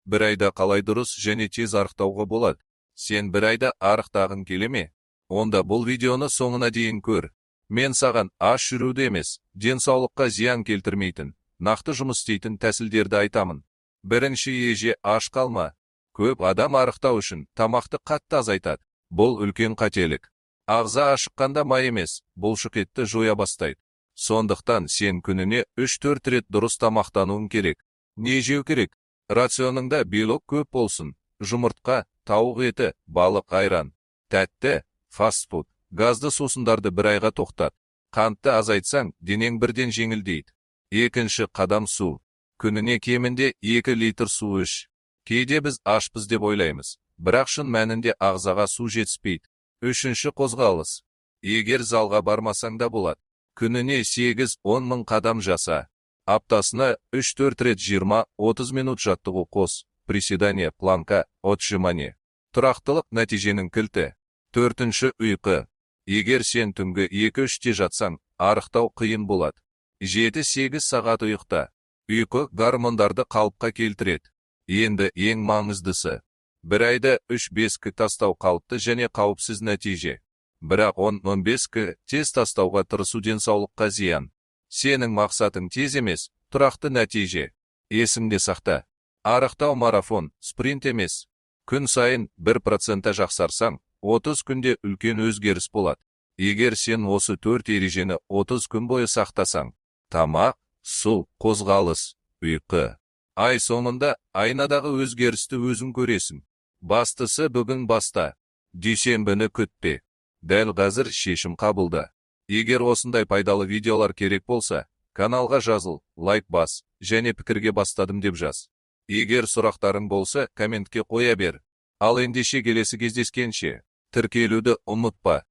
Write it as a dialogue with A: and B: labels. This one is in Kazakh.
A: бір айда қалай дұрыс және тез арықтауға болады? Сен бір айда арықтағың келе ме? Онда бұл видеоны соңына дейін көр. Мен саған аш жүруді емес, денсаулыққа зиян келтірмейтін, нақты жұмыс істейтін тәсілдерді айтамын. Бірінші еже аш қалма. Көп адам арықтау үшін тамақты қатты азайтады. Бұл үлкен қателік. Ағза ашыққанда май емес, бұлшық етті жоя бастайды. Сондықтан сен күніне 3-4 рет дұрыс тамақтануың керек. Не жеу керек? Рационыңда белок көп болсын. Жұмыртқа, тауық еті, балық, айран. Тәтті, фастфуд, газды сусындарды бір айға тоқтат. Қантты азайтсаң, денең бірден жеңілдейді. Екінші қадам су. Күніне кемінде 2 литр су іш. Кейде біз ашпыз деп ойлаймыз, бірақ шын мәнінде ағзаға су жетіспейді. Үшінші қозғалыс. Егер залға бармасаң да болады. Күніне 8-10 мың қадам жаса. Аптасына 3-4 рет 20-30 минут жаттығу қос. Приседание, планка, отжимание. Тұрақтылық нәтиженің кілті. Төртінші ұйқы. Егер сен түнгі 2-3-те жатсаң, арықтау қиын болады. 7-8 сағат ұйықта. Ұйқы гормондарды қалыпқа келтіреді. Енді ең маңыздысы. Бір айда 3-5 к тастау қалыпты және қауіпсіз нәтиже. Бірақ 10-15 к тез тастауға тырысу денсаулыққа зиян. Сенің мақсатың тез емес, тұрақты нәтиже. Есіңде сақта. Арықтау марафон, спринт емес. Күн сайын 1% жақсарсаң, 30 күнде үлкен өзгеріс болады. Егер сен осы 4 ережені 30 күн бойы сақтасаң, тамақ, су, қозғалыс, ұйқы. Ай соңында айнадағы өзгерісті өзің көресің. Бастысы бүгін баста. Дүйсенбіні күтпе. Дәл қазір шешім қабылда. Егер осындай пайдалы видеолар керек болса, каналға жазыл, лайк бас, және пікірге бастадым деп жаз. Егер сұрақтарың болса, комментке қоя бер. Ал ендеше келесі кездескенше, тіркелуді ұмытпа.